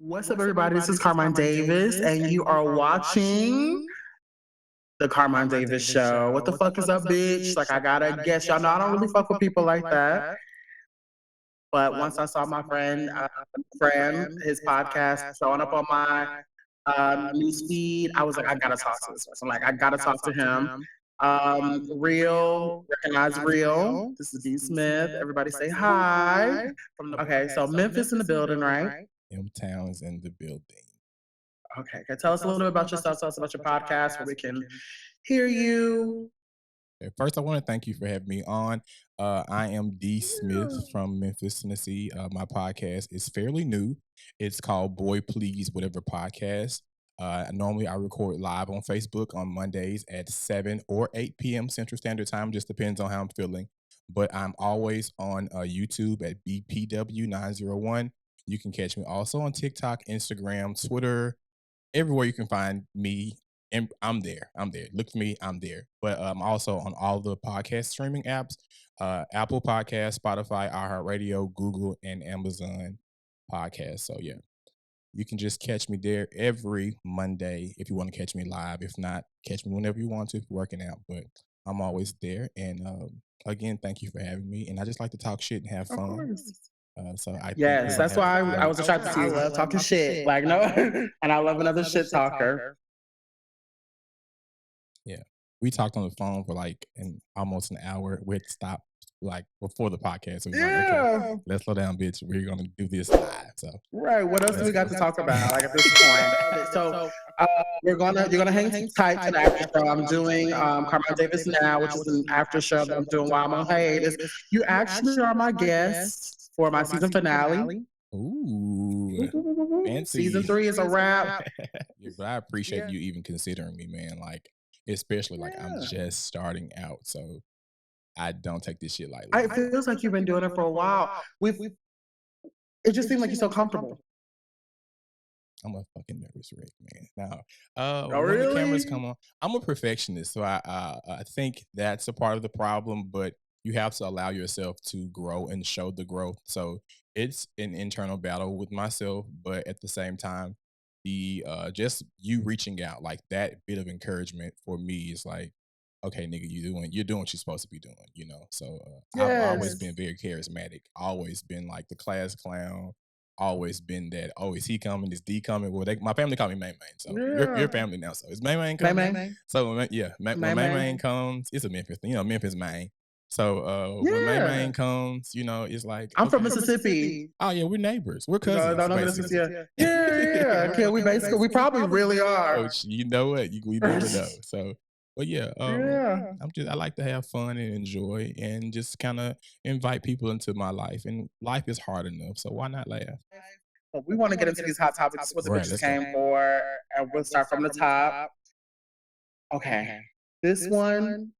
What's up, everybody? This is Carmine Davis, and you are watching the Carmine Davis Show. What the fuck is up, bitch? Like, I gotta guess. Y'all know I don't really fuck with people like that. But once I saw my friend, his podcast showing up on my news feed, I was like, I gotta talk to this person. Like, I gotta talk to him. Real, recognize Real. This is D. Smith. Everybody say hi. Okay, so Memphis in the building, right? M-Town's in the building. Okay, tell us a little bit about yourself. Tell us about your podcast where we can hear you. Okay, first, I want to thank you for having me on. I am D. Smith from Memphis, Tennessee. My podcast is fairly new. It's called Boy Please Whatever Podcast. Normally, I record live on Facebook on Mondays at 7 or 8 p.m. Central Standard Time. Just depends on how I'm feeling. But I'm always on YouTube at BPW901. You can catch me also on TikTok, Instagram, Twitter, everywhere you can find me. And I'm there. Look for me. I'm there. But I'm also on all the podcast streaming apps, Apple Podcasts, Spotify, iHeartRadio, Google, and Amazon Podcasts. So yeah, you can just catch me there every Monday if you want to catch me live. If not, catch me whenever you want to if you're working out. But I'm always there. And again, thank you for having me. And I just like to talk shit and have fun. Yes, that's why I was attracted to you. I love talking shit. Like, no, and I love another shit talker. Yeah, we talked on the phone for like almost an hour. We had to stop like before the podcast. So we were like, okay, let's slow down, bitch. We're gonna do this live. So right, what else do we got to talk about? Like at this point, so you're gonna hang tight to the after show. I'm doing Carmine Davis Now, which is an after show that I'm doing while I'm on hiatus. You actually are my guest for my season finale. Ooh, fancy. Season 3 is a wrap. Yeah, but I appreciate you even considering me, man. Like, especially like I'm just starting out, so I don't take this shit lightly. It feels like you've been doing it for a while. It just seems like you're so comfortable. I'm a fucking nervous wreck, man. Now, when the cameras come on, I'm a perfectionist, so I think that's a part of the problem. But you have to allow yourself to grow and show the growth. So it's an internal battle with myself, but at the same time, the just you reaching out, like that bit of encouragement for me is like, okay, nigga, you're doing what you're supposed to be doing, you know. So I've always been very charismatic, always been like the class clown, always been that. Oh, is he coming? Is D coming? Well, my family call me Main Main, so your family now. So is Main coming? Main. So yeah, when Main comes, it's a Memphis thing, you know, Memphis Main. So when Main comes, you know, it's like I'm from Mississippi. Oh yeah, we're neighbors. We're cousins. Yeah. We probably really are. Oh, you know what? We never know. So, but yeah, I like to have fun and enjoy, and just kind of invite people into my life. And life is hard enough, so why not laugh? We want to get into these hot topics. What the bitches came for, and we'll start from the top. Okay, this one.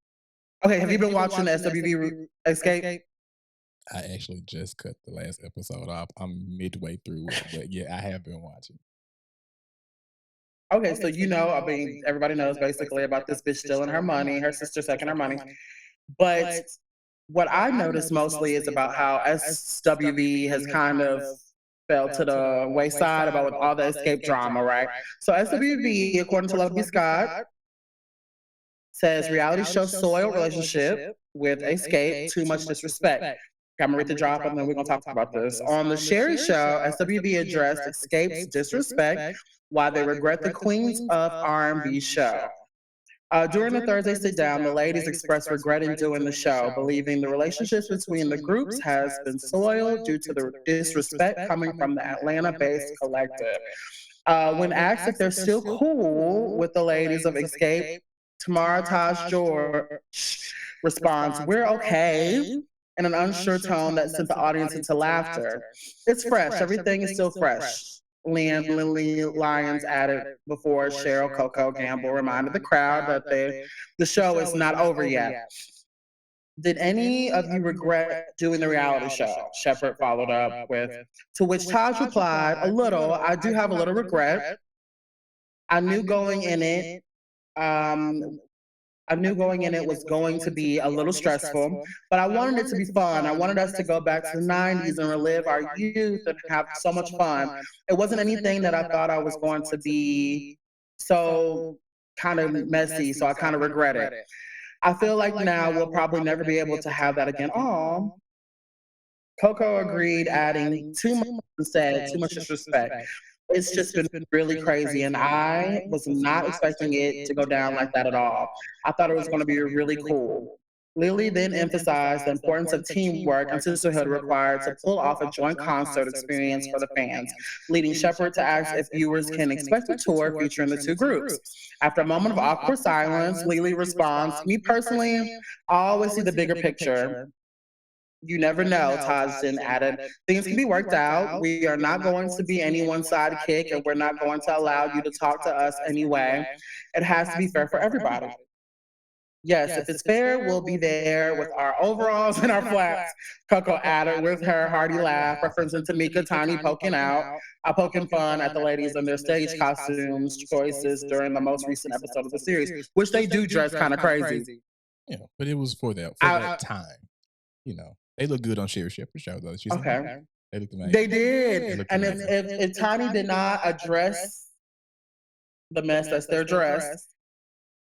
Okay, have you been watching the SWV Escape? I actually just cut the last episode off. I'm midway through it, but yeah, I have been watching. Okay, so you know, I mean, everybody knows basically about this bitch stealing her money, her sister taking her money. But what I noticed mostly is about how SWV has kind of fell to the wayside about with all the Escape drama, right? So SWV, according to Lovey Scott, says reality show soil relationship with Xscape, too much disrespect. I'm gonna read the drop and then we're gonna talk about this. On the Sherry Show, SWV addressed Xscape's disrespect while they regret the Queens of R&B show. During the Thursday sit down, the ladies expressed regret in doing the show, believing the relationships between the groups has been soiled due to the disrespect coming from the Atlanta-based collective. When asked if they're still cool with the ladies of Xscape, Tamara Taj George responds, "We're okay," in an unsure tone that sent the audience into laughter. It's fresh. Everything is still fresh. Lily Lyons added before Cheryl Coco Gamble reminded the crowd that the show is not over yet. Did any of you regret doing the reality show? Shepard followed up with, to which Taj replied, "A little. I do have a little regret. I knew going in it I knew going in it was going to be a little stressful, but I wanted it to be fun. I wanted us to go back to the 90s and relive our youth and have so much fun. It wasn't anything that I thought I was going to be so kind of messy, so I kind of regret it. I feel like now we'll probably never be able to have that again. Oh, Coco agreed, adding too much and said too much disrespect. It's just been really crazy, and I was not expecting it to go down like that at all. I thought it was going to be really cool. Lily then emphasized the importance of teamwork and sisterhood required to pull off a joint concert experience for the fans, leading Shepard to ask if viewers can expect a tour featuring the two groups. After a moment of awkward silence, Lily responds, "Me personally, I always see the bigger picture. You never know," Tajin added. "Things can be worked out. We are not going to be anyone's sidekick, and we're not going to allow you to talk to us anyway. It has to be fair for everybody." Yes, if it's fair, we'll be there with our overalls and our flats, Coco added with her hearty laugh, referencing Tamika Tiny poking out, poking fun at the ladies in their stage costumes choices during the most recent episode of the series, which they do dress kind of crazy. Yeah, but it was for that time. You know, they look good on Sherry Shepherd's show though. She's Okay. They looked amazing. They did. And if Tiny did not address the mess that's their dress,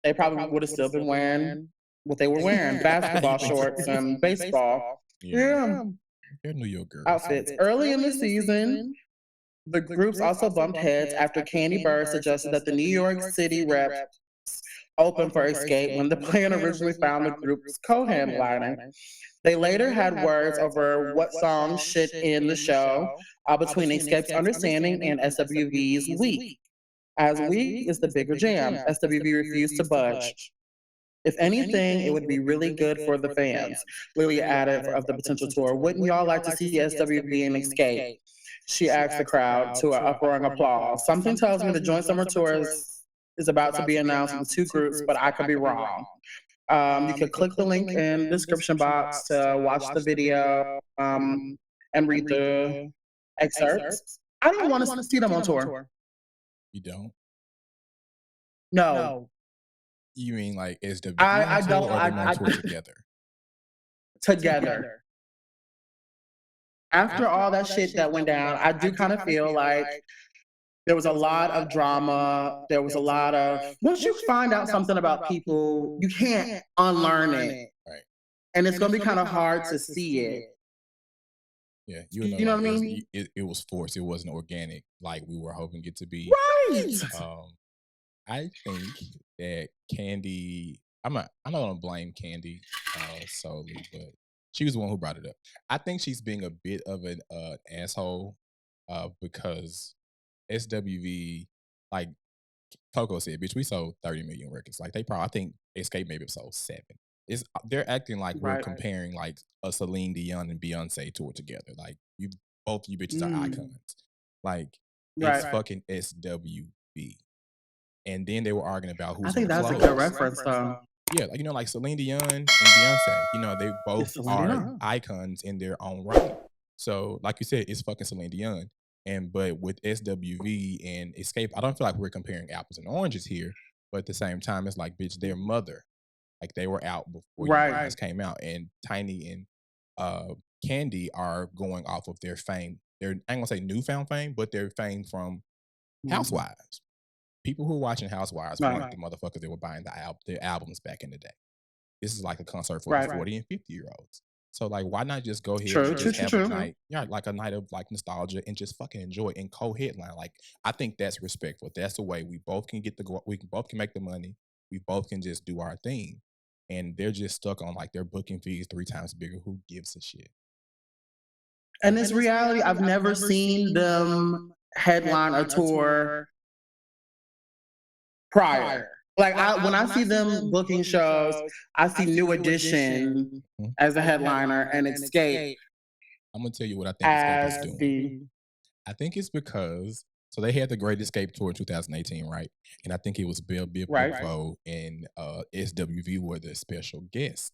they probably would have still been wearing what they were wearing, basketball shorts and baseball. Yeah. They're New York girls. Outfits. Early in the season, the groups also bumped heads after Candy Bird suggested that the New York City reps open for Escape when the plan originally found the group's co-headlining. They later had words over what songs should end the show between Escape's Understanding and SWV's Week. As Week is the bigger jam, SWV refused to budge. If anything, it would be really good for the fans. Lily added of the potential tour, "Wouldn't y'all like to see SWV and Escape?" She asked the crowd to an uproaring applause. "Something tells me the joint summer tour is about to be announced with the two groups, but I could be wrong." You can click the link in the description box to watch the video and read the excerpts. I don't want to see them on tour. You don't? No. You mean like SWV I on tour don't. or them on tour together? Together. After all that shit that went down, I do kind of feel like there was a lot of drama. There was a lot of, once you find out something about people, you can't unlearn it. Right. And it's going to be kind of hard to see it. Yeah, You know what I mean? It was forced. It wasn't organic like we were hoping it to be. Right. I think that Candy. I'm not gonna blame Candy solely, but she was the one who brought it up. I think she's being a bit of an asshole because SWV, like Coco said, bitch, we sold 30 million records. Like they probably, I think Escape maybe sold 7. They're acting like we're comparing like a Celine Dion and Beyonce tour together. Like both you bitches are icons. Like it's fucking SWV. And then they were arguing about who's. I think that's a good reference, though. Yeah, like like Celine Dion and Beyonce. They both are icons in their own right. So, like you said, it's fucking Celine Dion. But with SWV and Escape, I don't feel like we're comparing apples and oranges here. But at the same time, it's like, bitch, their mother, like they were out before you guys came out, and Tiny and Candy are going off of their fame. I ain't gonna say newfound fame, but their fame from Housewives. People who are watching Housewives weren't the motherfuckers that were buying their albums back in the day. This is like a concert for the 40 and 50-year-olds. So like, why not just go ahead and just have a night, like a night of like nostalgia and just fucking enjoy and co-headline. Like, I think that's respectful. That's the way we both can we both can make the money. We both can just do our thing. And they're just stuck on like their booking fees 3 times bigger. Who gives a shit? And it's reality. I've never seen them headline a tour prior. Like when I see them booking shows, I see New Edition as a headliner and Xscape. I'm gonna tell you what I think Xscape is doing. I think it's because they had the Great Escape tour in 2018, right? And I think it was Bill Biffo and SWV were the special guest.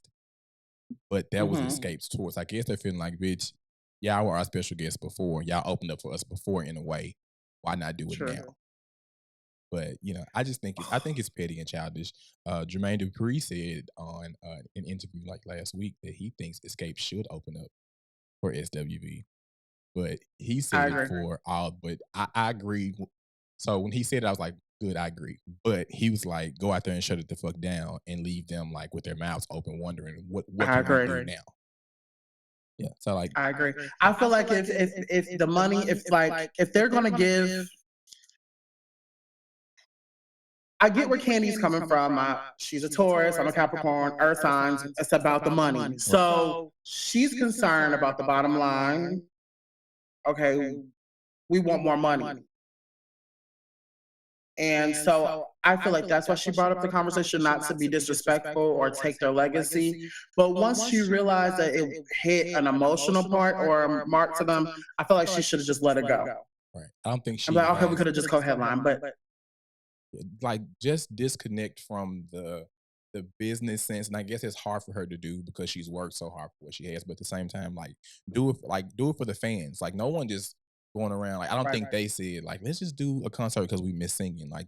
But that was Escape's tour. So I guess they're feeling like, bitch, y'all were our special guests before. Y'all opened up for us before in a way. Why not do it now? But I just think I think it's petty and childish. Jermaine Dupri said on an interview like last week that he thinks Escape should open up for SWV, but he I said agree. for all. But I agree. So when he said it, I was like, good, I agree. But he was like, go out there and shut it the fuck down and leave them like with their mouths open, wondering what I can we agree. do now? Yeah. So like, I agree. I feel like if the money, if they're gonna give, I get where Candy's coming from. She's a Taurus, I'm a Capricorn, Earth signs. It's about the money. So she's concerned about the bottom line. Okay, we want more money. And so I feel like that's why she brought up the conversation, not to be disrespectful or take their legacy. But once she realized that it hit an emotional part or a mark to them, I feel like she should have just let it go. right? I don't think I'm she like, okay, we has, could have just co-headline, but like just disconnect from the business sense, and I guess it's hard for her to do because she's worked so hard for what she has. But at the same time, like do it for the fans. Like no one just going around. Like I don't think they said like let's just do a concert because we miss singing. Like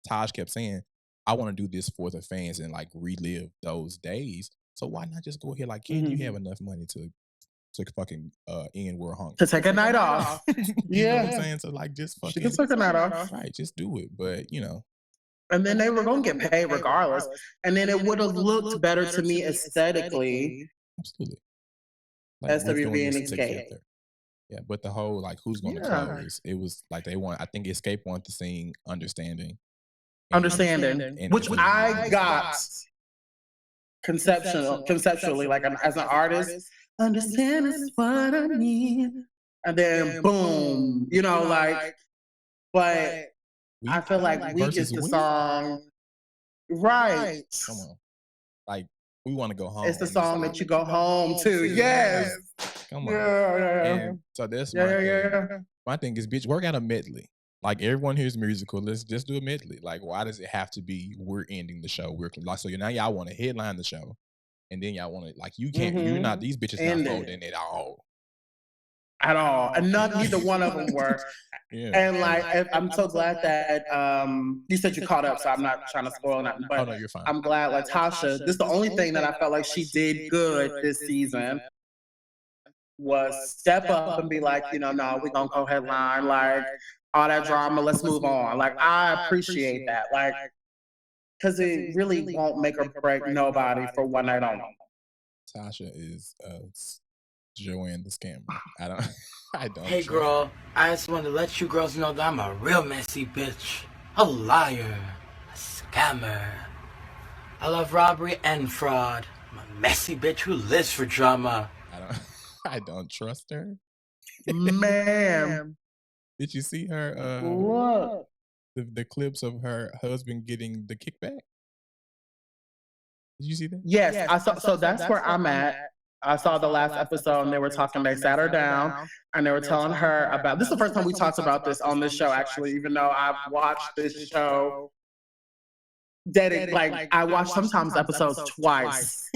Taj kept saying, I want to do this for the fans and like relive those days. So why not just go ahead? Like, can you have enough money to fucking end world hunger? To take a night off. You know what I'm saying? So like just fucking She could take a night off. right, just do it. But and then they were going to get paid regardless. And then it would have looked better to me aesthetically. Absolutely. Like SWV and Xscape. Yeah, but the whole like who's going to close? It was like I think Escape wanted to sing Understanding. And which I got conceptually, like as an artist. Understand is what I need. And then boom, but I feel like Weak is the song. Right. Come on. Like, we want to go home. It's the song that you go home to. Yes. Come on. And so that's my thing. My thing is, bitch, work out a medley. Like, everyone here's musical. Let's just do a medley. Like, why does it have to be we're ending the show? So now y'all want to headline the show. And then y'all want to, like, you can't, you're not, these bitches not folding at all. At all. And neither one of them were. And like, I'm so glad that you said you caught up, so I'm not trying to spoil nothing. But no, you're fine. I'm glad Latasha, this is the only thing that I felt like she did good this season was step up and be like, no, we're gonna co-headline, like all that drama, let's move on. Like I appreciate that. Like, because it really won't make or break nobody for one night only. Tasha is Joanne the scammer. I don't. Hey girl, I just want to let you girls know that I'm a real messy bitch. A liar. A scammer. I love robbery and fraud. I'm a messy bitch who lives for drama. I don't trust her. Man. Did you see her what? The clips of her husband getting the kickback? Did you see that? Yes, I saw. So that's where I'm at. I saw the last episode and they were talking, they sat her down and they were telling her about, this is the first time we talked about this on this show, actually, even though I've watched this show, I watch sometimes episodes twice.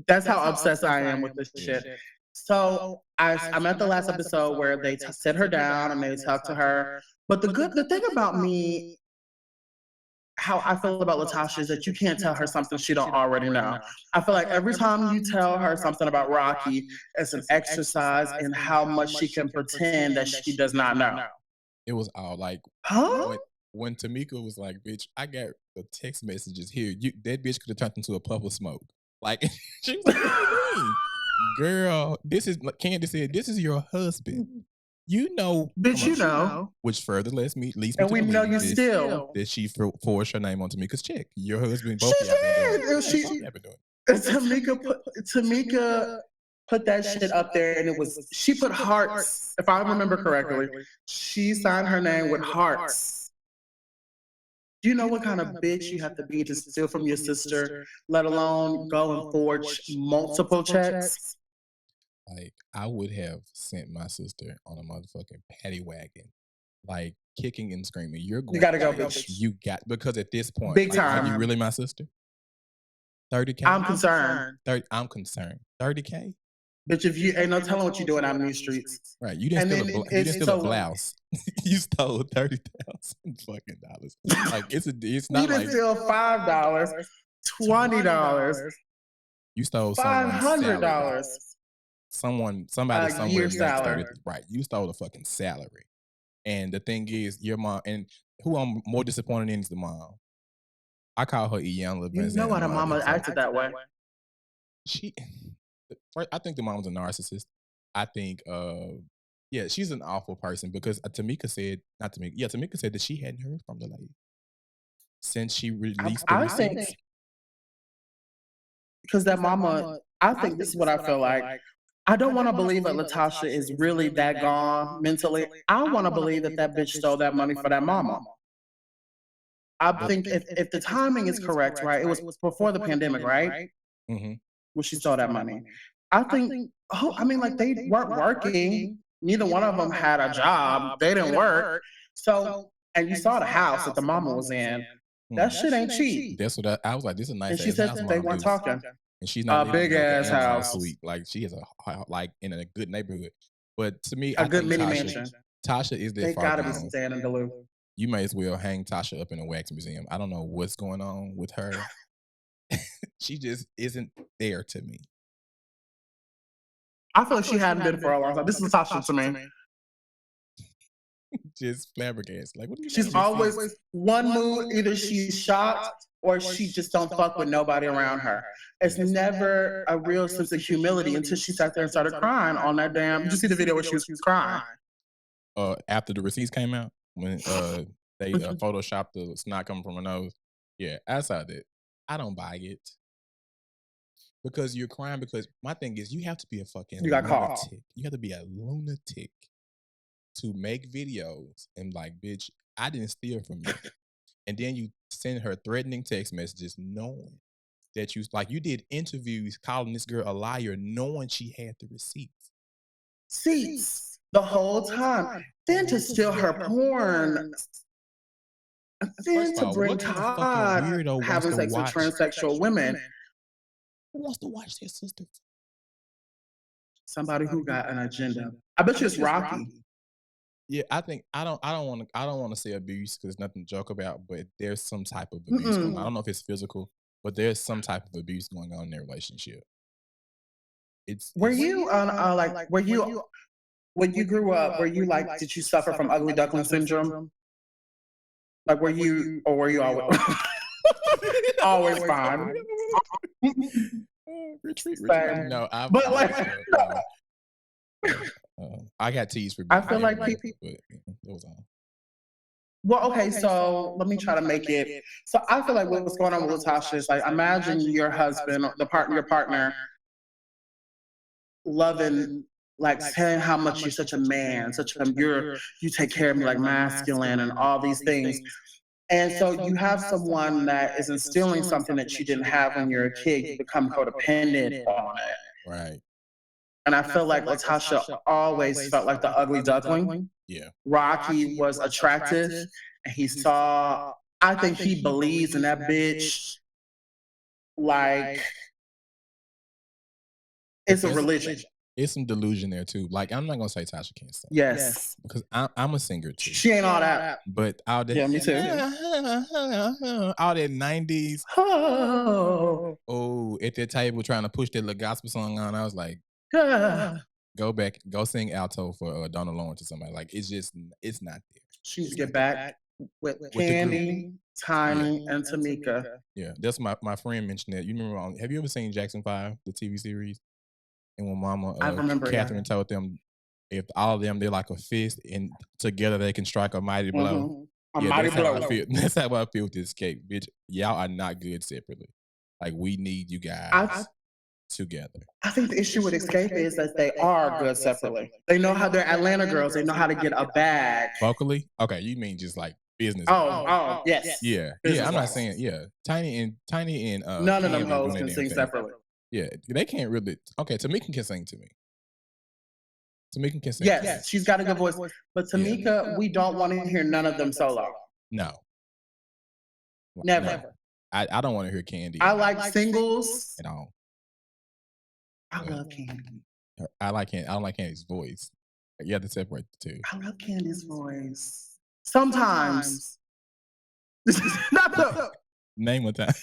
That's how obsessed I am with this shit. So I'm at the last episode where they sit her down and they talk to her. But the thing about me, how I feel about Latasha is that you can't tell her something she don't already know. I feel like every time you tell her something about Rocky, it's an exercise in how much she can pretend that she does not know. It was all like, when Tamika was like, bitch, I got the text messages here. That bitch could have turned into a puff of smoke. Like, she was like, what do you mean? Girl, Candace said, this is your husband. You know, bitch, you know. Which further leads me and we know you still. That she forced her name on Tamika's check. Your husband, both of y'all been doing. Tamika put that shit up there, and she put hearts. If I remember correctly, she signed her name with hearts. Do you know what kind of bitch you have to be to steal from your sister, let alone go and forge multiple checks? Like, I would have sent my sister on a motherfucking paddy wagon, like kicking and screaming. You gotta go, bitch. Because at this point, big time. Are you really my sister? 30K? I'm concerned. I'm concerned. 30K? Bitch, if you ain't no telling what you're doing out in these streets. Right. You didn't steal a blouse. You stole $30,000 fucking dollars. Like it's not you like didn't steal $5, $20. You stole $500. Somebody somewhere makes salary. 30. Right. You stole a fucking salary. And the thing is, your mom, and who I'm more disappointed in is the mom. I call her Iyanla You know why the mama acted that way? I think the mom's a narcissist. I think, she's an awful person because Tamika said that she hadn't heard from the lady since she released the receipts. Think because that mama, I think this is what I feel like. I don't want to believe that Latasha is really that gone mentally. I want to believe that that bitch stole that money for that mama. I think if the timing is correct, right? It was before the pandemic, right? Mm-hmm. When she stole that money. I think, like they weren't working. Neither one of them had a job. They didn't work. So, and you saw the house that the mama was in. That shit ain't cheap. That's what I was like. This is a nice. And she said they weren't talking. And she's not a big ass house, suite. Like she has like in a good neighborhood. But to me, a good mini mansion. Tasha is there. They gotta be staying in Duluth. You may as well hang Tasha up in a wax museum. I don't know what's going on with her. She just isn't there to me. I feel like she hadn't been for a long time. This is Latasha to me. Just flabbergasted. Like, what do you She's always one mood. Either she's shocked or she just don't fuck with nobody around her. It's never a real sense of humility until she sat there and started crying on that damn. Did you see the video where she was crying? After the receipts came out, when they photoshopped the snot coming from her nose. Yeah, I saw that. I don't buy it. Because you're crying. Because my thing is, you have to be a fucking lunatic. You have to be a lunatic to make videos and like, bitch, I didn't steal from you. And then you send her threatening text messages knowing that you did interviews calling this girl a liar knowing she had the receipts. Seats the whole time. Then to steal her porn. Then to bring Todd having sex with transsexual women. Who wants to watch their sister? Somebody who got an agenda. I bet you it's Rocky. Yeah, I think I don't want to say abuse because there's nothing to joke about, but there's some type of abuse going on. I don't know if it's physical, but there's some type of abuse going on in their relationship. When you grew up, were you like, did you suffer from ugly duckling syndrome? Like were you always always fine? Retreat. No, I got teased for. I feel like people. But it was on. Well, okay, so let me try to make it. So I feel like what's going on with Latasha is like, imagine your husband, your partner, loving, like saying how much you're such a man, you take care of me like masculine and all these things. And so you have someone that is instilling something that you didn't have when you're a kid. You become codependent on it. Right. And I feel like Latasha always felt like the ugly duckling. Yeah. Rocky was attractive. And I think he believes in that bitch. Like, it's a religion. It's some delusion there too. Like, I'm not gonna say Tasha can't sing. Yes. Because I'm a singer too. She ain't all that. But all that. Yeah, me too. All that 90s. Oh, at that table trying to push that little gospel song on. I was like, go back, go sing alto for Donna Lawrence or somebody. Like, it's not there. She used to get back with Candy, Tiny, and Tamika. Yeah, that's my friend mentioned that. You remember have you ever seen Jackson 5, the TV series? And when Mama Catherine told them if all of them they're like a fist and together they can strike a mighty blow. That's how I feel with this Xscape, bitch. Y'all are not good separately. Like, we need you guys together. I think the issue with Xscape is that they are good separately. They know how they're Atlanta girls. They know how to get a bag. Vocally? Okay, you mean just like business. Oh, yes. Yeah. Business I'm not saying, yeah. Tiny and none of them hoes can sing separately. Yeah, they can't really. Okay, Tamika can sing to me. Tamika can sing. Yes, she's got a good voice. But Tamika, we don't want to hear none of them solo. No. Never. No. I don't want to hear Candy. I like singles. At all. I love Candy. I don't like Candy's voice. You have to separate the two. I love Candy's voice. Sometimes. Not the. Name one time.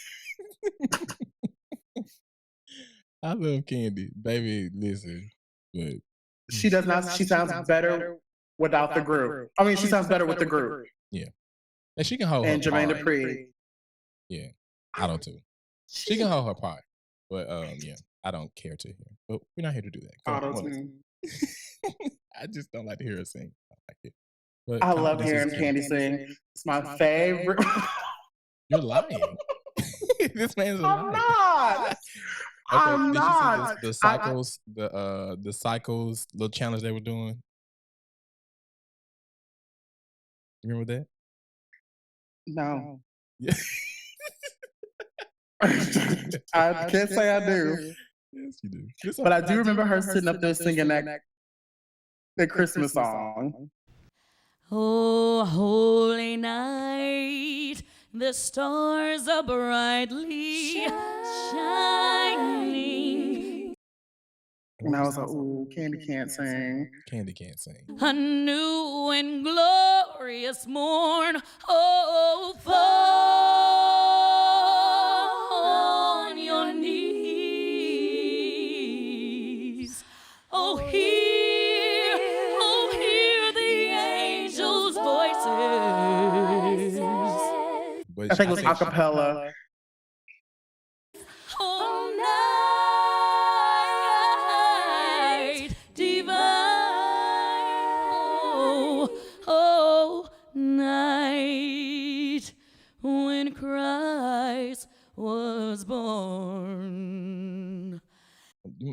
I love Candy, baby. Listen, but she does not. She sounds better without the group. I mean, she sounds better with the group. Yeah, and she can hold and her Jermaine part. Dupri. Yeah, I don't too. She can hold her part, but yeah, I don't care to hear. But we're not here to do that. I just don't like to hear her sing. I like it. But I love hearing Candy sing. It's my favorite. You're lying. This man's a liar. I'm not. Okay, I'm did not. you see the cycles, the cycles little challenge they were doing? You remember that? No. Yeah. I can't say I do. Yes, you do. But I do remember her sitting up there singing that Christmas song. Oh, holy night, the stars are brightly shining. And I was like, ooh, Candy can't sing. Candy can't sing. A new and glorious morn, oh, fall on your knees. Oh, hear the angels' voices. But I think it was a cappella. Oh, night divine. Oh, night when Christ was born.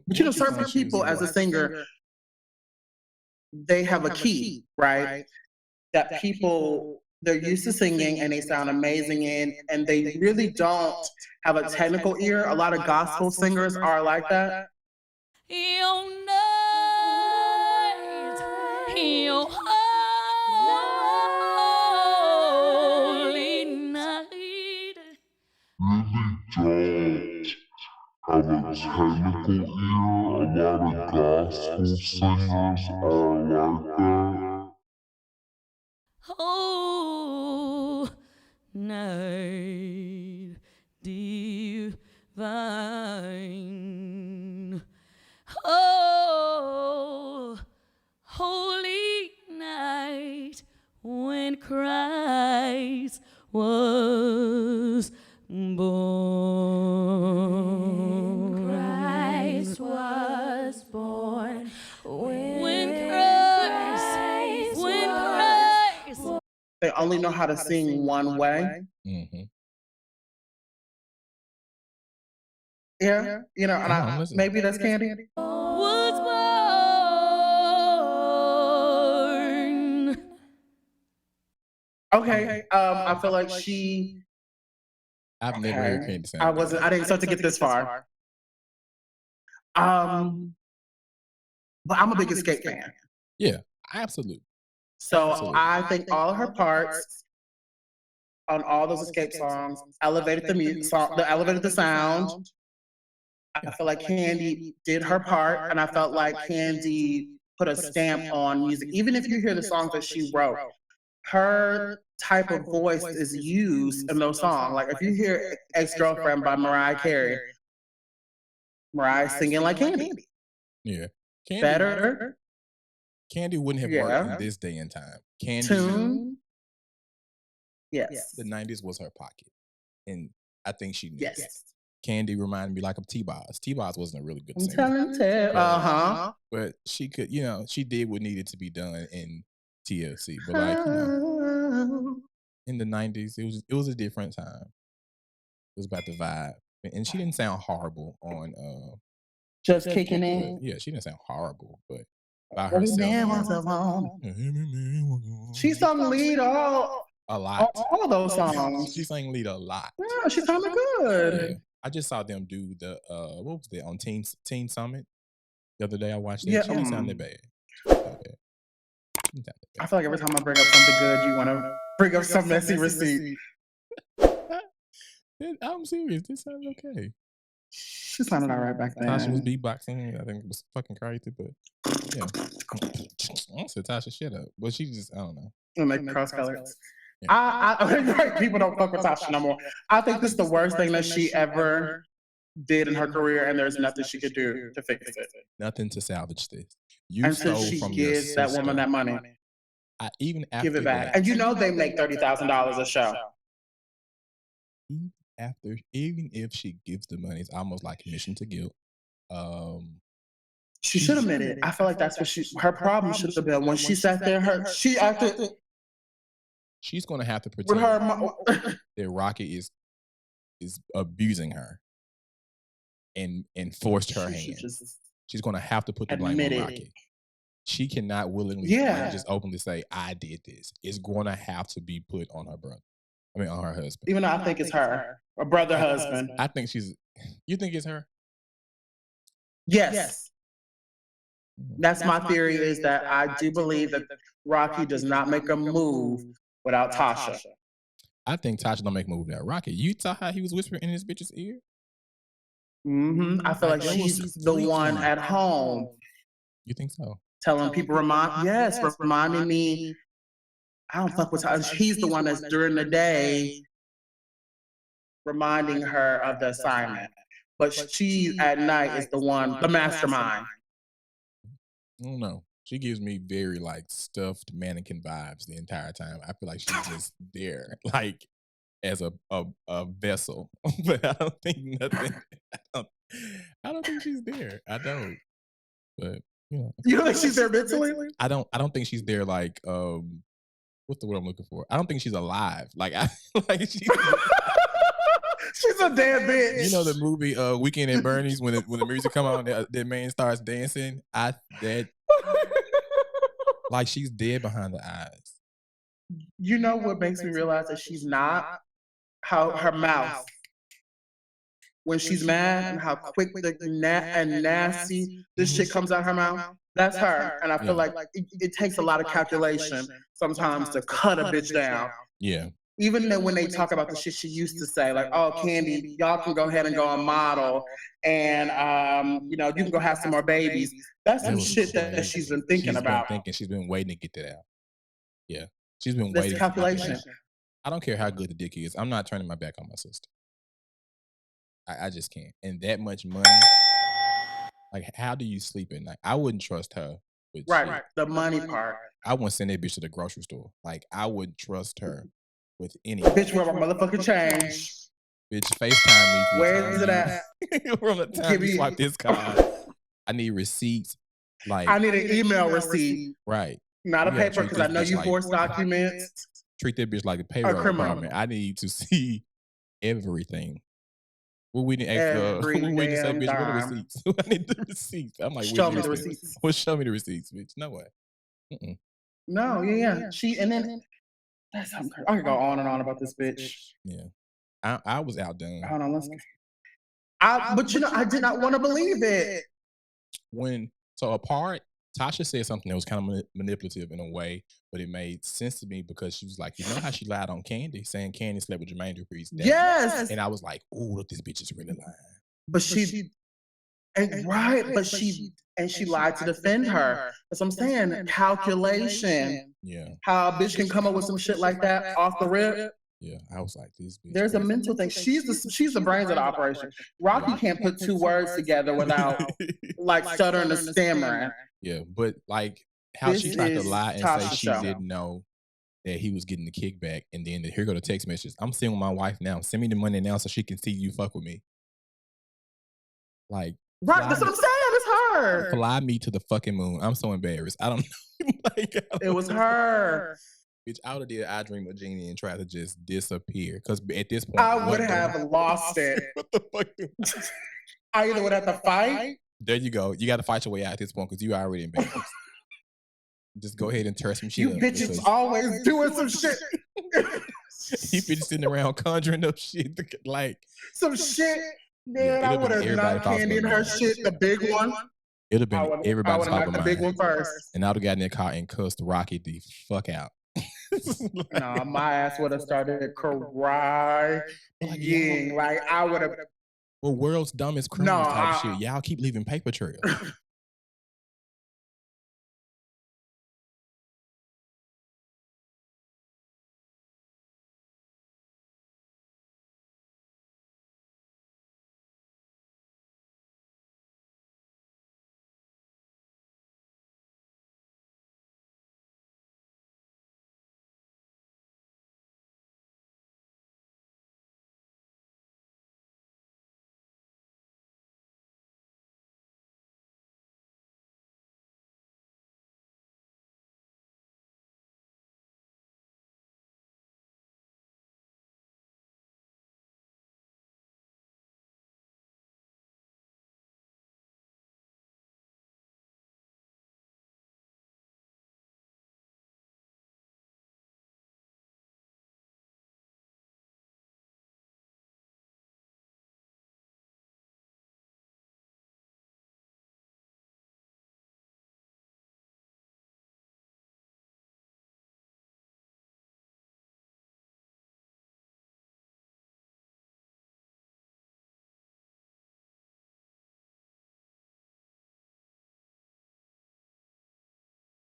But you know, certain people as a singer, they have a key, right? That people, they're used to singing and they sound amazing in, and they really don't have a technical ear. A lot of gospel singers are like that. Your night, your holy night. Really don't have a technical ear. A lot of gospel singers are like that. Oh, night divine. Oh, holy night when Christ was born. Christ was born. When Christ. They only know how to sing one way. Mm-hmm. Yeah, you know, and maybe that's Candy. Was born. Okay, I feel like she. I've never heard Candy sing. I didn't start to get this far. But I'm a big Escape fan. Yeah, absolutely. So I think all of her parts on all those Escape songs elevated elevated the sound. I feel like Candy did her part, and I felt like Candy put a stamp on music. Even if you hear the songs that she wrote, her type of voice is used in those songs. Like if you hear Ex-Girlfriend by Mariah Carey, Mariah singing like Candy. Yeah. Candy, Better. Candy wouldn't have worked in this day and time. Candy, Tune. Yes. the 90s was her pocket. And I think she knew Yes. that. Candy reminded me like of T-Boz. T-Boz wasn't a really good I'm singer. talented. But she could, she did what needed to be done in TLC. But like, in the 90s, it was a different time. It was about the vibe. And she didn't sound horrible on Just Kicking In. Yeah, she didn't sound horrible, but by herself. She sung lead a lot. all of those songs. She sang lead a lot. Yeah, she sounded good. Yeah. I just saw them do the what was that on Teen Summit the other day. I watched it. Yeah, She didn't sound that bad. I feel like every time I bring up something good, you want to bring up some messy receipt. I'm serious. This sounds okay. She sounded all right back then. Tasha was beatboxing. I think it was fucking crazy, but yeah. I said Tasha, shut up. But she just, I don't know. And like cross colors. I people don't fuck with Tasha no more. I think this is the worst thing that she ever did in her career, and there's nothing she could do to fix it. Nothing to salvage this. You Until stole she from your gives that woman that money. Even after Give it back. that, And you know they make $30,000 a show. Even if she gives the money, it's almost like admission to guilt. She should admit it. I feel like that's what her problem should have been when she sat there. She acted. She's gonna have to pretend that Rocky is abusing her and forced her hand. She's gonna have to put the blame on Rocky. She cannot willingly just openly say, "I did this." It's gonna have to be put on her brother. I mean, on her husband. Even though I think it's her, a brother husband. I think she's. You think it's her? Yes. That's my theory. Is that I do believe that Rocky does not make a move without Tasha. I think Tasha don't make a move without Rocky. You saw how he was whispering in his bitch's ear? I feel like she's the one at home. You think so? Telling people, reminding me, I don't fuck with Tasha. He's the one that's during the day reminding her of the assignment. But she at night is the one, the mastermind. I don't know. She gives me very like stuffed mannequin vibes the entire time. I feel like she's just there, like as a vessel. But I don't think nothing. I don't think she's there. I don't. But you don't think she's there mentally? I don't think she's there like what's the word I'm looking for? I don't think she's alive. Like she's she's a damn bitch. You know the movie Weekend at Bernie's when the music come on, that man starts dancing. Like she's dead behind the eyes. You know what makes me realize that she's not? How her mouth, when she's mad, and how quick and nasty this shit comes out her mouth. That's her. And I feel like it takes a lot of calculation sometimes to cut a bitch down. Yeah. Even then when they talk about the shit she used to say, like, oh, Candy, y'all can go ahead and go on model and, you can go have some more babies. That's some shit that she's been thinking about. She's been waiting to get that out. Yeah. She's been That's waiting. calculation. I don't care how good the dick is. I'm not turning my back on my sister. I just can't. And that much money, like, how do you sleep at night? I wouldn't trust her. Right. The money part. I wouldn't send that bitch to the grocery store. Like, I wouldn't trust her with any. Bitch, where my motherfucking change? Bitch, FaceTime me. Where is it at? From the time you swipe this card, I need receipts. Like, I need an email receipt. Right. Not a paper, because I know you force documents. Treat that bitch like a payroll department. I need to see everything. Well, we didn't ask. We didn't say, bitch, what are the receipts? I need the receipts. I'm like, show me the receipts. Well, show me the receipts, bitch. No way. No, yeah. And then that's something. I could go on and on about this bitch. Yeah, I was outdone. Hold on, let's. But I did not want to believe it. Tasha said something that was kind of manipulative in a way, but it made sense to me because she was like, you know how she lied on Candy, saying Candy slept with Jermaine Dupri's dad? Yes. And I was like, oh, look, this bitch is really lying. But she lied to defend her. That's what I'm saying. Calculation. Yeah. How a bitch can come up with some shit like that off the rip. Yeah, I was like, this bitch. There's a mental thing. She's the brains of the operation. Rocky can't put two words together without like stuttering and stammering. Yeah, but like how she tried to lie and say she didn't know that he was getting the kickback, and then here go the text messages. I'm seeing with my wife now. Send me the money now so she can see you fuck with me. Like, right, that's what I'm saying. It's her. Fly me to the fucking moon. I'm so embarrassed. I don't know. It was her. Bitch, I would have did I Dream of Genie and try to just disappear. Because at this point, I would have lost it. What the fuck? I either would have to fight. There you go. You got to fight your way out at this point because you already embarrassed. Just go ahead and tear some shit you up. You bitches always doing some shit. You bitches sitting around conjuring up shit. Like some shit. Man, I would have knocked Candy in her shit, the big one. It would have been everybody's talking about the big one first. And I would have gotten in the car and cussed Rocky the fuck out. My ass would have started crying. Like I would have. Well, world's dumbest criminals No, type shit. Y'all keep leaving paper trails.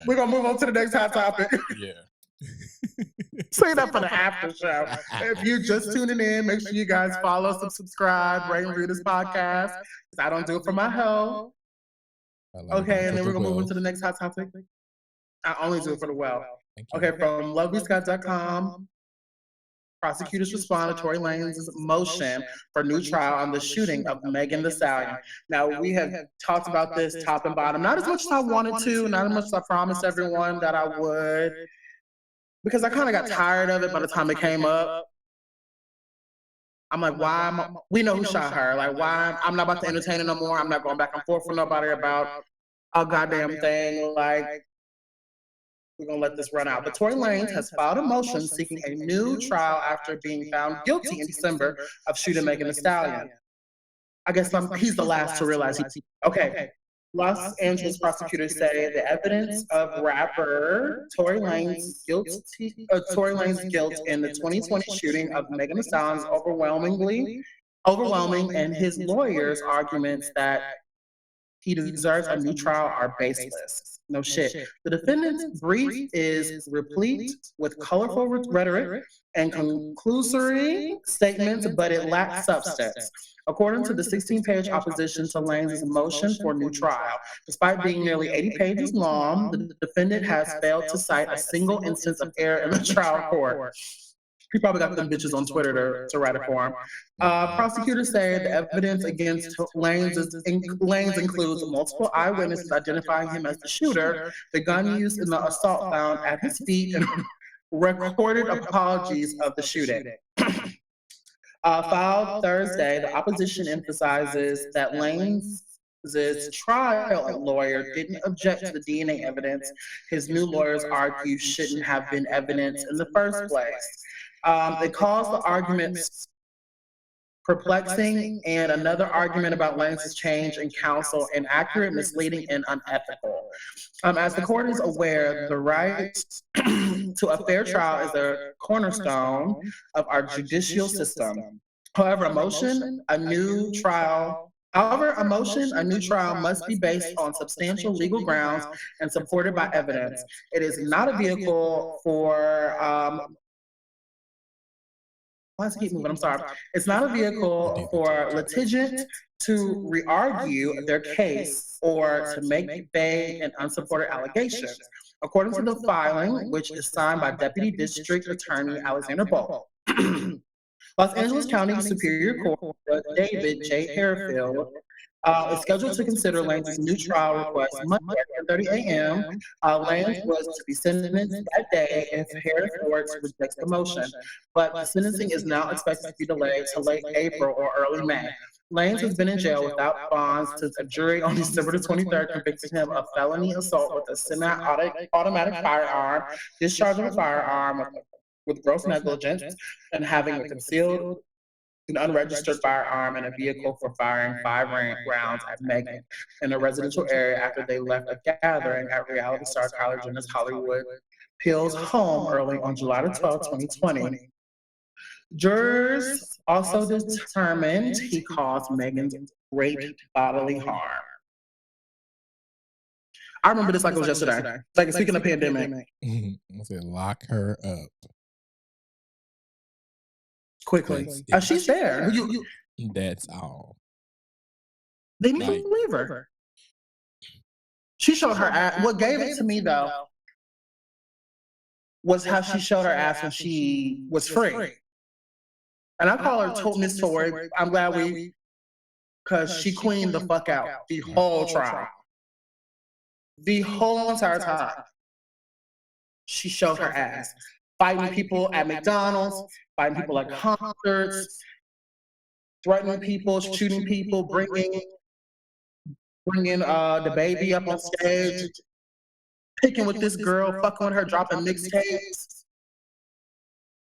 We're gonna move on to the next hot topic. Yeah. Save that for the after show. If you're just tuning in, make sure you guys follow, subscribe, rate, and review this podcast. Because I don't do it for my health. Okay, and then we're gonna move on to the next hot topic. I only do it for the well. Okay, from lovebscott.com. Prosecutors respond to Tory Lanez's motion for new trial on the shooting of Megan Thee Stallion. Now, we have talked about this top and bottom, not as much as I wanted to, not as much as I promised everyone that I would, because I kind of got tired of it by the time it came up. I'm like, why? We know who shot her. Like, why? I'm not about to entertain it no more. I'm not going back and forth with nobody about a goddamn thing. Like, we're going to let this run out. But Tory Lanez has filed a motion seeking a new trial after being found guilty in December of shooting Megan Thee Stallion. I guess he's the last to realize okay. Los Angeles prosecutors say the evidence of rapper Tory Lanez's guilt in the 2020 shooting of Megan Thee Stallion is overwhelming, and his lawyers' arguments that he deserves a new trial are baseless. No shit. The defendant's brief is replete with colorful rhetoric and conclusory statements, but it lacks substance. According to the 16-page opposition to Lanez's motion for new trial, despite being nearly 80 pages long, the defendant has failed to cite a single instance of error in the trial court. He probably got them bitches on Twitter to write it for him. Prosecutors say the evidence against Lanez includes multiple eyewitnesses identifying him as the shooter, the gun used in the assault found at his feet, and recorded apologies of the shooting. Filed Thursday, the opposition emphasizes that Lanez's trial lawyer didn't object to the DNA evidence his new lawyers argue shouldn't have been evidence in the first place. They calls the arguments perplexing and another argument about Lanez's change in counsel inaccurate, misleading, and unethical. As the court is aware, the right to a fair trial is a cornerstone of our judicial system. However, a motion, a new trial must be based on substantial legal grounds and supported by evidence. It is not a vehicle for It's not a vehicle for litigant to re-argue their case or to make vague and unsupported allegations. According to the filing, which is signed by Deputy District Attorney Alexander Bolt, Los Angeles County Superior Court David J. Harefield is scheduled to consider Lanez's new trial request Monday at 10:30 a.m. Lanez was to be sentenced that day if Harefield rejects the motion, but the sentencing is now expected to be delayed to late April or early May. Lanez has been in jail without bonds since a jury on December the 23rd convicted him of felony assault with a semi-automatic firearm, discharging a firearm with gross negligence, and having a concealed an unregistered firearm in a vehicle for firing 5 rounds at Megan in a residential area after they left a gathering at reality star Kylie Jenner's Hollywood Hills home early on July 12, 2020. Jurors also determined he caused Megan's great bodily harm. I remember this like it was yesterday. Like speaking of pandemic. I said, lock her up. Quickly. She's there. That's all. They need to leave her. She showed her ass. What gave it to me, though, was how she showed her ass when she was free. And I call her Miss Tory. I'm glad because she queened the fuck out the whole trial. The whole entire time. She showed her ass. Fighting people at McDonald's, fighting people at concerts, threatening people, shooting people, bringing the baby up on stage, picking with this girl, fucking with her, dropping mixtapes.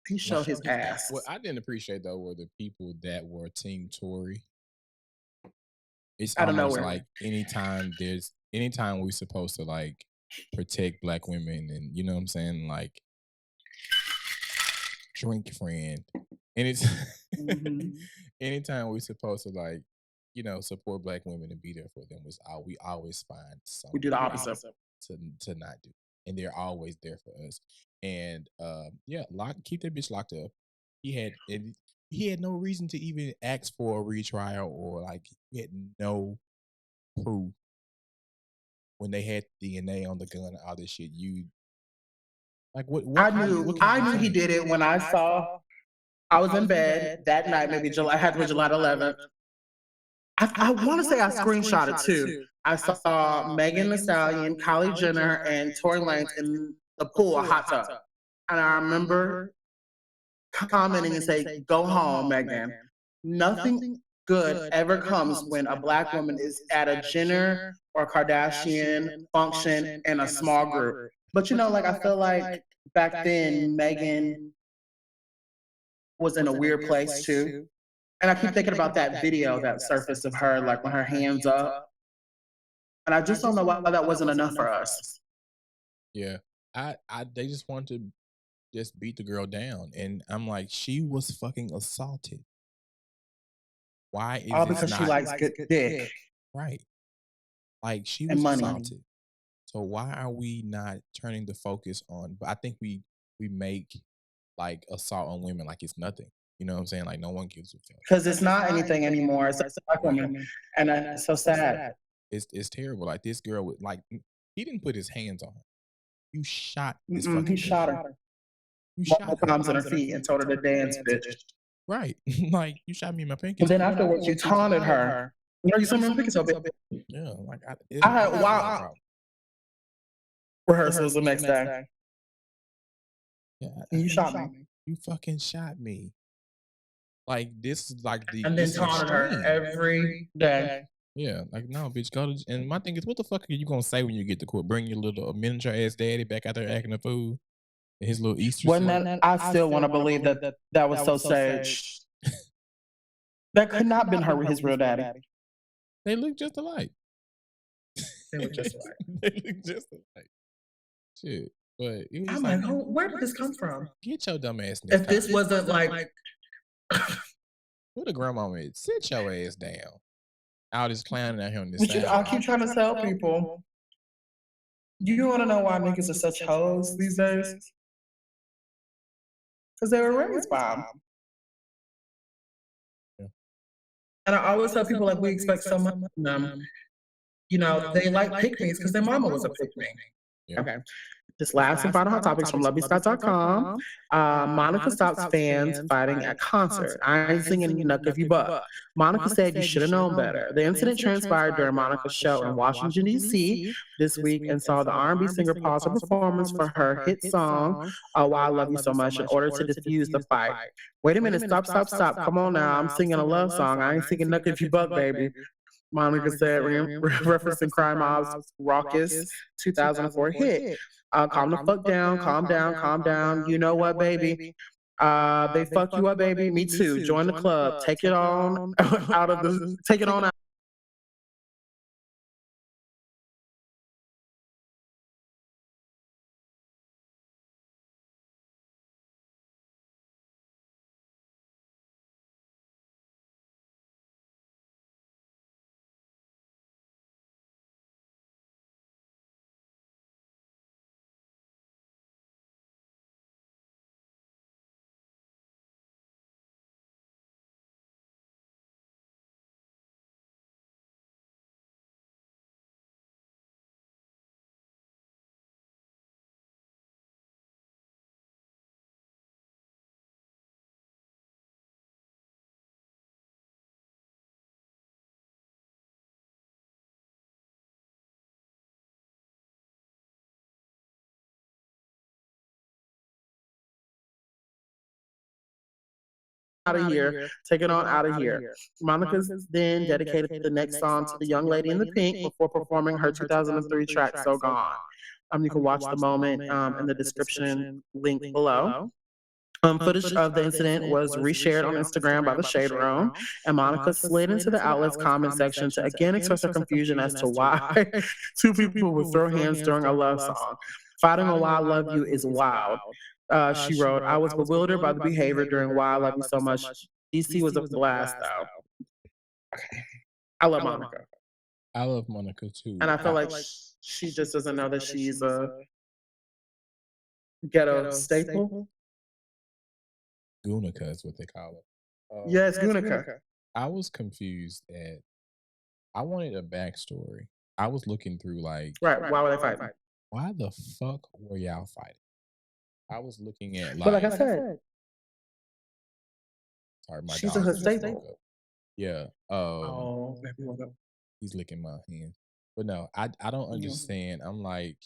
He showed his ass. What I didn't appreciate though were the people that were Team Tory. It's almost like anytime we're supposed to like protect Black women and you know what I'm saying, like drink friend. And it's anytime we're supposed to like, you know, support Black women and be there for them we always find something. We do the opposite to not do. And they're always there for us. And keep that bitch locked up. He had no reason to even ask for a retrial or like he had no proof when they had DNA on the gun and all this shit. I knew he did it when I was in bed that night, maybe July 11th. I want to say I screenshot it too. I saw Megan Thee Stallion, Kylie Jenner, and Tory Lanez in the pool, a hot tub. And I remember commenting and saying, "Go home, Megan. Nothing good ever comes when a Black woman is at a Jenner or Kardashian function in a small group." But you know, like I feel like back then Megan was in a weird place too. And I keep thinking about that video that surfaced of her, like with her hands up. And I just don't know why that wasn't enough for us. Yeah. They just wanted to just beat the girl down. And I'm like, she was fucking assaulted. Why is all because she likes good dick. Right. Like she was assaulted. So why are we not turning the focus on? But I think we make like assault on women like it's nothing. You know what I'm saying? Like no one gives a fuck. Because it's not anything anymore. It's a Black woman, and it's so sad. It's terrible. Like this girl would like he didn't put his hands on her. You shot this fucking. He shot her. You shot her times on her feet and told her to dance, bitch. Right. Like you shot me in my pinky. And then afterwards, you taunted her. You know, you saw me in my pinky so big. Yeah, like I had wild rehearsals the next day. Yeah, and you shot me. You fucking shot me. Like this is like the and then taunted her every day. Yeah, like no, bitch, go to. And my thing is, what the fuck are you gonna say when you get to court? Bring your little miniature ass daddy back out there acting a fool. His little Easter. I still want to believe that was so staged. That could not have been his real daddy. They look just alike. They look just alike. They look just alike. Shit. But I'm like, where did this come from? Get your dumb ass. If this wasn't like, what a grandma is. Sit your ass down. All this clowning out here on this side. I keep trying to tell people. You want to know why niggas are such hoes these days? Because they were raised by them. Yeah. And I always tell people, like, we expect so much from them. You know, they like pick-me's because their mama was a pick-me. Yeah. Okay. This last and final hot topics from loveyscott.com. Monica stops fans fighting at concert. I ain't singing Nuck If You Buck. Monica said you should have known better. The incident transpired during Monica's show in Washington, D.C. this week and saw the R&B singer pause her performance for her hit song, Why I Love You So Much, in order to defuse the fight. Wait a minute, stop. Come on now, I'm singing a love song. I ain't singing Nuck If You Buck, baby. Monica said, referencing Crime Mob's raucous 2004 hit. Calm the fuck down, calm down. You know what, baby? They fuck you up, baby. Me too. Join the club. Take it on out. of here. Take it on out of here. Monica's then dedicated the next song to the young lady in the pink before performing her 2003 track, So Gone. You can watch the moment in the description link below. Footage of the incident was reshared on Instagram by the Shade Room, and Monica slid into the outlet's comment section to again express her confusion as to why two people would throw hands during a love song. Fighting on Why I Love You is wild. She wrote, I was bewildered by the behavior during Why I Love You So Much. DC was a blast, though. I love Monica. I love Monica, too. And I feel like she just doesn't know that she's a ghetto staple. Gunica is what they call it. Yes, Gunica. I was confused I wanted a backstory. I was looking through right. Why were they fighting? Why the fuck were y'all fighting? I was looking at but like I said, sorry, my she's dog a her just staple. woke up. Yeah. He's licking my hand. But no, I don't understand. I'm like,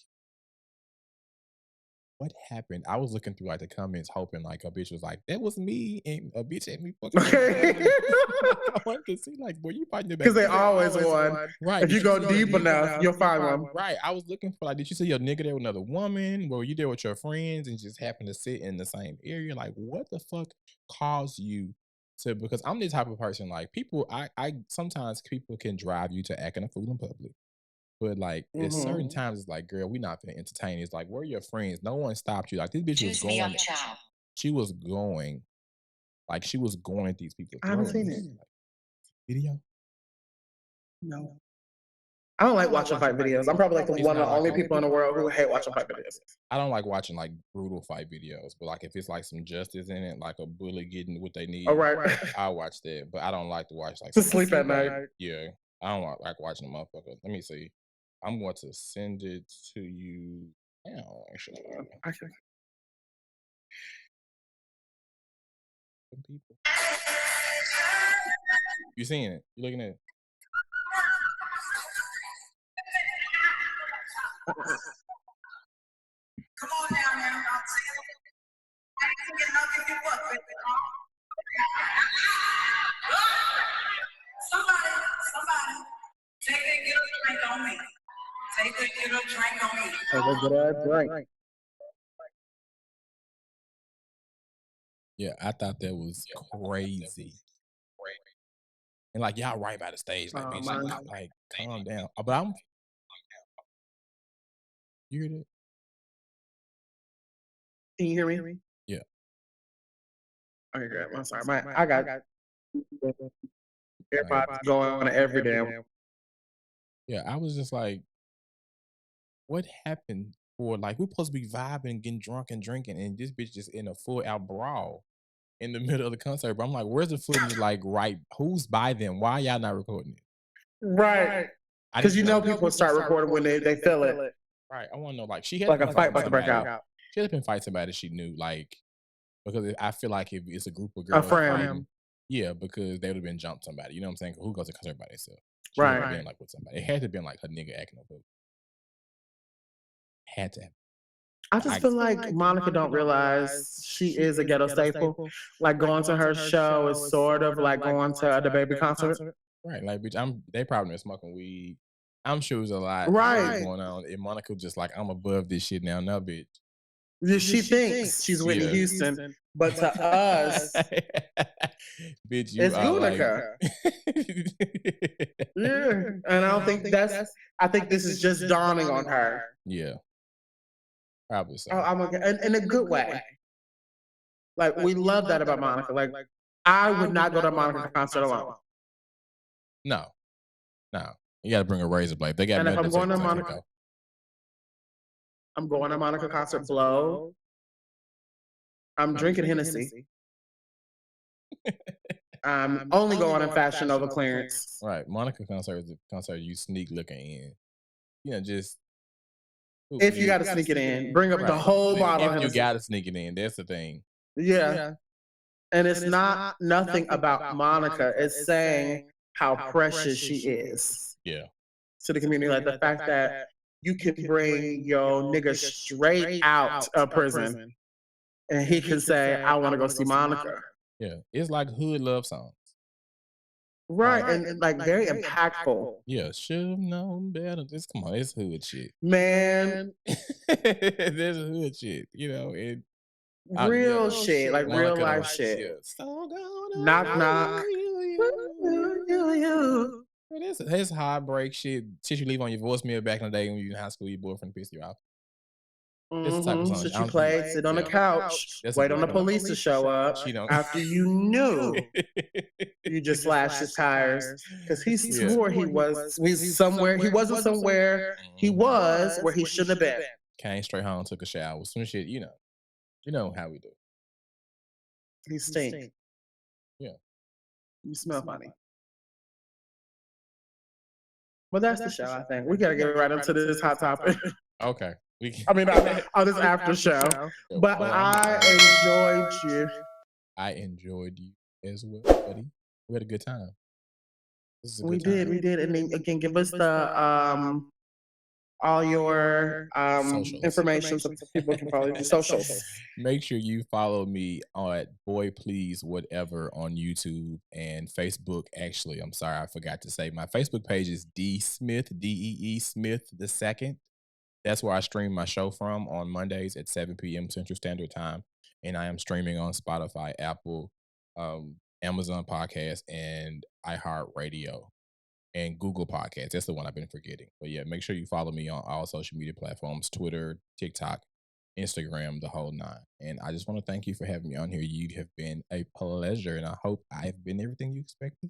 what happened? I was looking through like the comments, hoping like a bitch was like, "That was me," and a bitch had me fucking. I wanted to see like, were you fighting the because they always won. Right. If you go deep enough, you'll find one. Right. I was looking for like, did you see your nigga there with another woman? Were you there with your friends and just happened to sit in the same area? Like, what the fuck caused you to? Because I'm the type of person like people. I sometimes people can drive you to acting a fool in public. But like at certain times, it's like, girl, we not gonna entertain. It's like, where are your friends? No one stopped you. Like this bitch was going. She was going. Like she was going at these people. I haven't seen it. Like, video? No. I don't like watching fight videos. I'm probably like one of the only people in the world who hate watching fight videos. I don't like watching like brutal fight videos, but like if it's like some justice in it, like a bully getting what they need, I'll watch that. But I don't like to watch like to sleep at night. Yeah, I don't like watching the motherfuckers. Let me see. I'm going to send it to you now. Actually, people. You seeing it? You looking at it? Come on down, man. I'll see you. I can get nothing you want with it. Somebody, take a get a drink on me. Take a get a drink on me. Take a get a drink. Yeah, I thought that was crazy. And like y'all right by the stage, like, bitch, like calm down. But I'm. You hear that? Can you hear me? Yeah. Okay, great. I'm sorry. I got everybody's going on every damn. Yeah, I was just like, what happened? For like, we're supposed to be vibing, getting drunk and drinking, and this bitch just in a full out brawl in the middle of the concert. But I'm like, where's the footage? Like, right? Who's by them? Why y'all not recording it? Right. Because you know people start recording when they feel it. Right. I want to know, like, she had like a fight about to break out. She had been fighting somebody she knew, like, because I feel like if it's a group of girls, a friend, fighting, yeah, because they would have been jumped somebody. You know what I'm saying? Who goes to concert by themselves? Right. Been like with somebody. It had to have been like her nigga acting up. Had to have. I just feel like Monica don't realize she is a ghetto staple. Like going to her show is sort of like going to the baby concert. Right. Like, bitch, they probably been smoking weed. I'm sure there's a lot going on. And Monica just like, I'm above this shit now, bitch. Yeah, she thinks she's Whitney Houston, but to us, bitch, you it's are Gunica. Yeah, and I don't think I think this is just dawning on her. Yeah, probably so. In a good way. Like we love that about Monica. Like I would not go to a Monica concert alone. No, you got to bring a razor blade. They got. And if I'm going to Monica. I'm going to Monica concert blow. I'm drinking Hennessy. I'm only going in Fashion Nova clearance. Right. Monica concert is the concert you sneak looking in. You know, just. If you got to sneak it in, bring up the whole bottle. If you got to sneak it in, that's the thing. Yeah. And it's not nothing about Monica. It's saying how precious she is. Yeah. To the community. Like the fact that you can bring your nigga straight out of prison and he can say, I want to go see Monica. Yeah, it's like hood love songs. Right, and like very impactful. Yeah, should have known better. Just come on, it's hood shit. Man, There's hood shit, you know, and real shit, like real Monica, life shit. yeah. So Knock, knock. You. That's heartbreak shit. Shit you leave on your voicemail back in the day when you in high school, your boyfriend pissed you off. That's the type of song. Shit you played, sit on the couch, That's wait on the police to show up after you knew you just slashed his tires because he swore he was somewhere. He wasn't somewhere. He was where he shouldn't have been. Came straight home, took a shower, some shit. You know how we do. He stink. Yeah. You smell funny. Well, that's the show, I think. We got to get right into this hot topic. Okay. I mean, on this after show. But I enjoyed you. I enjoyed you as well, buddy. We had a good time. This is a good time. We did. And then again, give us the all your information so people can follow you. Socials. Make sure you follow me at Boy Please Whatever on YouTube and Facebook. Actually, I'm sorry, I forgot to say my Facebook page is D Smith, DEE Smith II. That's where I stream my show from on Mondays at 7 p.m. Central Standard Time. And I am streaming on Spotify, Apple, Amazon Podcast, and iHeartRadio, and Google Podcasts. That's the one I've been forgetting. But yeah, make sure you follow me on all social media platforms, Twitter, TikTok, Instagram, the whole nine. And I just want to thank you for having me on here. You have been a pleasure, and I hope I've been everything you expected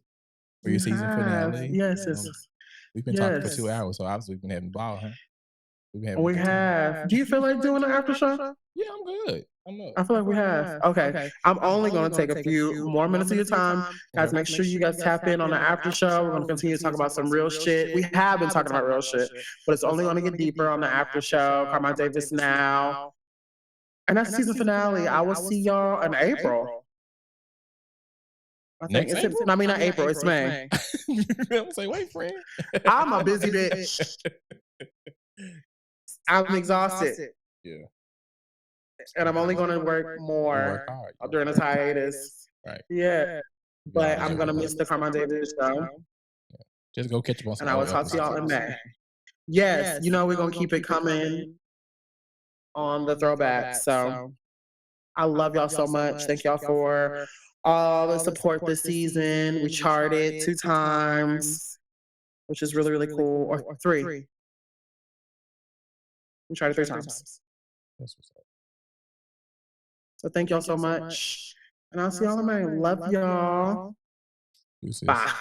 for your season finale. Yes. We've been talking for 2 hours, so obviously we've been having ball, huh? We have. Do you feel like doing an after show? Yeah, I'm good. I feel like we have. Okay. I'm only going to take a few more minutes of your time. Guys, make sure you guys tap in on the after show. We're going to continue to talk about some real shit. We have been talking about real shit, but it's only going to get deeper on the after show. CARMINE DAVIS now. And that's season finale. I will see y'all in April. I think it's April? I mean, not April. It's May. I'm say, wait, friend. I'm a busy bitch. I'm exhausted. Yeah. And I'm only going to work more during this hiatus. Right. Yeah. But I'm going to miss the CARMINE DAVIS show. Yeah. Just go catch up on some. And I will talk to y'all in May. Yes. You know, we're going to keep it coming on the throwback. So I love y'all so much. Thank y'all for all the support this season. We charted 2 times, which is really, really cool. Or 3. We tried it 3 times. That's what's up. So thank y'all so much. And I'll see y'all in May. Love y'all. Bye.